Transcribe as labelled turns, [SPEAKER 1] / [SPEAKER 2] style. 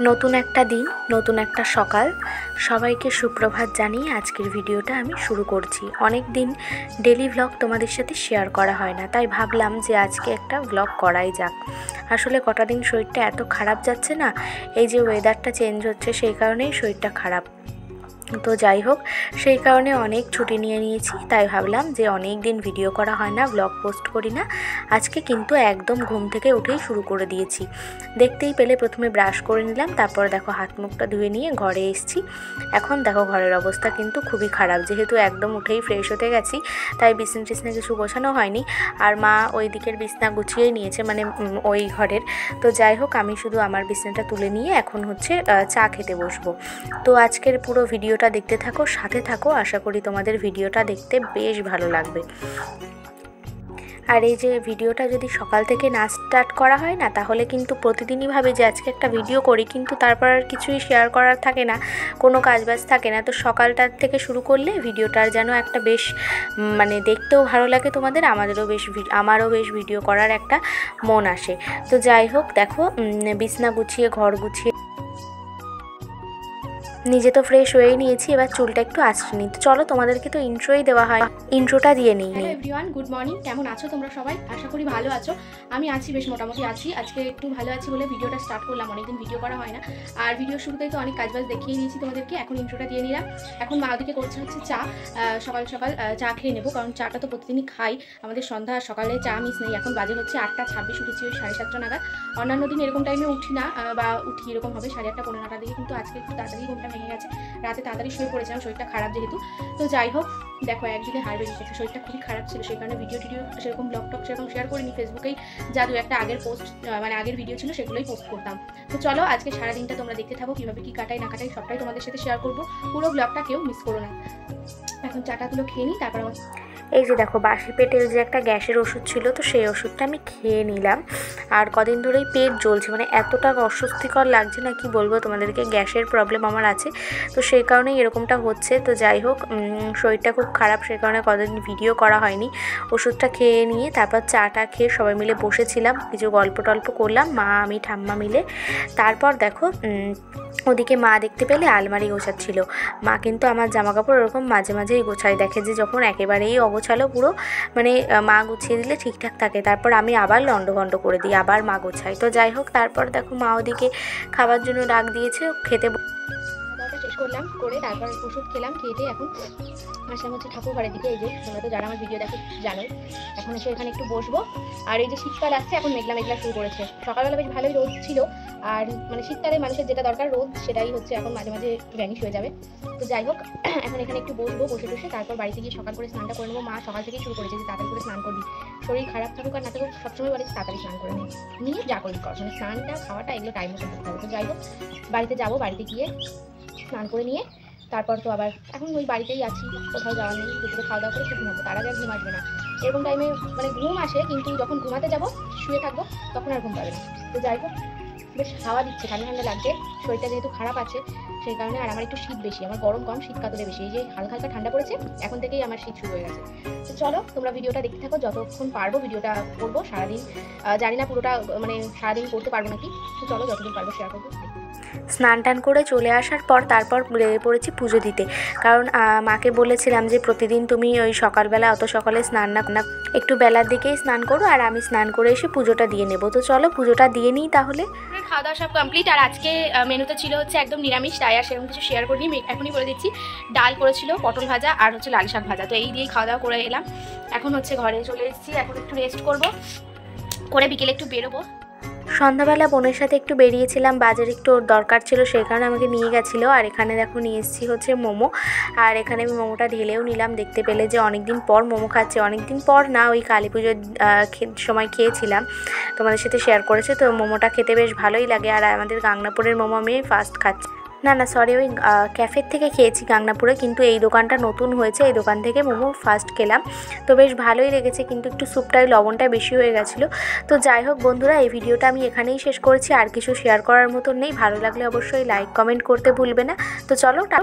[SPEAKER 1] নতুন একটা দিন, নতুন একটা সকাল। সবাইকে সুপ্রভাত জানিয়ে আজকের ভিডিওটা আমি শুরু করছি। অনেক দিন ডেলি ভ্লগ তোমাদের সাথে শেয়ার করা হয় না, তাই ভাবলাম যে আজকে একটা ভ্লগ করাই যাক। আসলে কটা দিন শরীরটা এত খারাপ যাচ্ছে না, এই যে ওয়েদারটা চেঞ্জ হচ্ছে সেই কারণেই শরীরটা খারাপ। তো যাই হোক, সেই কারণে অনেক ছুটি নিয়ে নিয়েছি। তাই ভাবলাম যে অনেক দিন ভিডিও করা হয় না, ব্লগ পোস্ট করি না, আজকে কিন্তু একদম ঘুম থেকে উঠেই শুরু করে দিয়েছি। দেখতেই পেলে প্রথমে ব্রাশ করে নিলাম, তারপর দেখো হাত মুখটা ধুয়ে নিয়ে ঘরে এসেছি। এখন দেখো ঘরের অবস্থা কিন্তু খুবই খারাপ, যেহেতু একদম উঠেই ফ্রেশ হতে গেছি, তাই বিছনা টিছনা কিছু গোছানো হয়নি। আর মা ওই দিকের বিছনা গুছিয়ে নিয়েছে, মানে ওই ঘরের। তো যাই হোক, আমি শুধু আমার বিছনাটা তুলে নিয়ে এখন হচ্ছে চা খেতে বসবো। তো আজকের পুরো ভিডিওটা দেখতে থাকো, সাথে থাকো, আশা করি তোমাদের ভিডিওটা দেখতে বেশ ভালো লাগবে। আর এই যে ভিডিওটা যদি সকাল থেকে না স্টার্ট করা হয় না, তাহলে কিন্তু প্রতিদিনই ভাবে যে আজকে একটা ভিডিও করি, কিন্তু তারপর আর কিছুই শেয়ার করার থাকে না, কোনো কাজবাজ থাকে না। তো সকালটার থেকে শুরু করলে ভিডিওটার যেন একটা বেশ মানে দেখতেও ভালো লাগে তোমাদের, আমারও বেশ ভিডিও করার একটা মন আসে। তো যাই হোক, দেখো বিছনা গুছিয়ে ঘর গুছিয়ে নিজে তো ফ্রেশ হয়েই নিয়েছি, এবার চুলটা একটু আঁচড়ে নিই। তো চলো, তোমাদেরকে তো ইন্ট্রোই দেওয়া হয়, ইন্ট্রোটা দিয়ে নিই।
[SPEAKER 2] Hello everyone, good morning. কেমন আছো তোমরা সবাই? আশা করি ভালো আছো। আমি আছি, বেশ মোটামুটি আছি। আজকে একটু ভালো আছি বলে ভিডিওটা স্টার্ট করলাম, অনেকদিন ভিডিও করা হয় না। আর ভিডিও শুরুতেই তো অনেক কাজবাজ দেখিয়ে নিয়েছি তোমাদেরকে, এখন ইন্ট্রোটা দিয়ে নিলাম। এখন মা ওদিকে করছে হচ্ছে চা। সকাল সকাল চা খেয়ে নেবো, কারণ চাটা তো প্রতিদিনই খাই। আমাদের সন্ধ্যা সকালে চা মিস নেই। এখন বাজে হচ্ছে 8:26, উঠেছি ওই 7:30 নাগাদ। অন্যান্য দিন এরকম টাইমে উঠি না, বা উঠি এরকম হবে 8:30 পৌনে 9টার দিকে, কিন্তু আজকে একটু তাড়াতাড়ি ঘুমটা ভেঙে গেছে। রাতে তাড়াতাড়ি শুয়ে পড়েছিলাম, শরীরটা খারাপ যেহেতু। তো যাই হোক, দেখো একদিনে হার বেরিয়ে গেছে, শরীরটা খুবই খারাপ ছিল, সেই কারণে ভিডিও সেরকম ব্লগ টক সেরকম শেয়ার করিনি। ফেসবুকেই যা দু একটা আগের পোস্ট মানে আগের ভিডিও ছিল সেগুলোই পোস্ট করতাম। তো চলো আজকে সারাদিনটা তোমরা দেখতে থাকো, কীভাবে কী কাটাই না কাটাই সবটাই তোমাদের সাথে শেয়ার করবো। পুরো ব্লগটা কেউ মিস করো না। এখন চাটাগুলো খেয়ে নিই, তারপর
[SPEAKER 1] এই যে দেখো, বাসি পেটের যে একটা গ্যাসের ওষুধ ছিল, তো সেই ওষুধটা আমি খেয়ে নিলাম। আর কদিন ধরেই পেট জ্বলছে, মানে এতটা অস্বস্তিকর লাগছে না, কি বলবো তোমাদেরকে, গ্যাসের প্রবলেম আমার আছে, তো সেই কারণেই এরকমটা হচ্ছে। তো যাই হোক, শরীরটা খুব খারাপ, সেই কারণে কদিন ভিডিও করা হয়নি। ওষুধটা খেয়ে নিয়ে তারপর চাটা খেয়ে সবাই মিলে বসেছিলাম, কিছু গল্প টল্প করলাম, মা আমি ঠাম্মা মিলে। তারপর দেখো ওদিকে মা দেখতে পেলে আলমারি গোছাচ্ছিল। মা কিন্তু আমার জামাকাপড় ওরকম মাঝে মাঝেই গোছায়, দেখে যে যখন একেবারেই অগোছালো পুরো, মানে মা গুছিয়ে দিলে ঠিকঠাক থাকে, তারপর আমি আবার লন্ডভন্ড করে দিই, আবার মা গোছাই। তো যাই হোক, তারপর দেখো মা ওদিকে খাবার জন্য ডাক দিয়েছে, খেতে
[SPEAKER 2] শেষ করলাম, করে তারপর ওষুধ খেলাম। খেয়ে এখন আসলাম হচ্ছে ঠাকুর ঘরের দিকে। এই যে তোমরা তো যারা আমার ভিডিও দেখো জানোই, এখন এসে এখানে একটু বসবো। আর এই যে শীতকাল আসছে, এখন মেঘলা মেঘলা শুরু করেছে। সকালবেলা বেশ ভালোই রোদ ছিল, আর মানে শীতকালে মানুষের যেটা দরকার রোদ, সেটাই হচ্ছে এখন মাঝে মাঝে ভ্যানিশ হয়ে যাবে। তো যাই হোক, এখন এখানে একটু বসবো, বসে তারপর বাড়িতে গিয়ে সকাল করে স্নানটা করে নেবো। মা সকাল থেকেই শুরু করেছে যে তাড়াতাড়ি করে স্নান করবি, শরীর খারাপ থাকুক আর না থাকুক, সবসময় বলে তাড়াতাড়ি স্নান করে নিয়ে যা করবি কর, মানে স্নানটা খাওয়াটা এগুলো টাইম মতো করতে হবে। তো যাই হোক, বাড়িতে যাবো, বাড়িতে গিয়ে স্নান করে নিয়ে তারপর তো আবার এখন ওই বাড়িতেই আছি, কোথাও যাওয়া নেই। দুপুরে খাওয়া দাওয়া করে একটু ঘুমাবো, তার আগে আর ঘুম আসবে না। এরকম টাইমে মানে ঘুম আসে, কিন্তু যখন ঘুমাতে যাবো শুয়ে থাকবো তখন আর ঘুম পাবে না। তো যাই হোক, বেশ হাওয়া দিচ্ছে, ঠান্ডা ঠান্ডা লাগছে। শরীরটা যেহেতু খারাপ আছে সেই কারণে, আর আমার একটু শীত বেশি, আমার গরম কম, শীত কাতরে বেশি। এই যে হালকা হালকা ঠান্ডা পড়েছে, এখন থেকেই আমার শীত শুরু হয়ে গেছে। তো চলো তোমরা ভিডিওটা দেখতে থাকো, যতক্ষণ পারবো ভিডিওটা করবো সারাদিন। জানি না পুরোটা মানে সারাদিন করতে পারবো নাকি, তো চলো যতদিন পারবো শেয়ার করবো।
[SPEAKER 1] স্নান টান করে চলে আসার পর তারপর লেগে পড়েছি পুজো দিতে, কারণ মাকে বলেছিলাম যে প্রতিদিন তুমি ওই সকালবেলা অত সকালে স্নান না, একটু বেলার দিকেই স্নান করো, আর আমি স্নান করে এসে পুজোটা দিয়ে নেবো। তো চলো পুজোটা দিয়ে নিই তাহলে।
[SPEAKER 2] খাওয়া দাওয়া সব কমপ্লিট, আর আজকে মেনুতে ছিল হচ্ছে একদম নিরামিষ, তাই আর সেরকম কিছু শেয়ার করিনি। এখনই বলে দিচ্ছি, ডাল করেছিল, পটল ভাজা আর হচ্ছে লাল শাক ভাজা। তো এই দিয়েই খাওয়া দাওয়া করে এলাম। এখন হচ্ছে ঘরে চলে এসেছি, এখন একটু রেস্ট করবো, করে বিকেলে একটু বেরোবো।
[SPEAKER 1] সন্ধ্যাবেলা বোনের সাথে একটু বেরিয়েছিলাম, বাজারে একটু ওর দরকার ছিল, সেই কারণে আমাকে নিয়ে গেছিলো। আর এখানে দেখো নিয়ে এসেছি হচ্ছে মোমো, আর এখানে আমি মোমোটা ঢেলেও নিলাম। দেখতে পেলে যে অনেকদিন পর মোমো খাচ্ছে, অনেকদিন পর না, ওই কালী পুজোর সময় খেয়েছিলাম, তোমাদের সাথে শেয়ার করেছে। তো মোমোটা খেতে বেশ ভালোই লাগে, আর আমাদের গাংনাপুরের মোমো আমি ফার্স্ট খাচ্ছি। না সরি, ওই ক্যাফের থেকে খেয়েছি গাংনাপুরে, কিন্তু এই দোকানটা নতুন হয়েছে, এই দোকান থেকে মোমো ফার্স্ট খেলাম। তো বেশ ভালোই লেগেছে, কিন্তু একটু স্যুপটাই লবণটা বেশি হয়ে গেছিলো। তো যাই হোক বন্ধুরা, এই ভিডিওটা আমি এখানেই শেষ করছি, আর কিছু শেয়ার করার মতন নেই। ভালো লাগলে অবশ্যই লাইক কমেন্ট করতে ভুলবে না। তো চলো।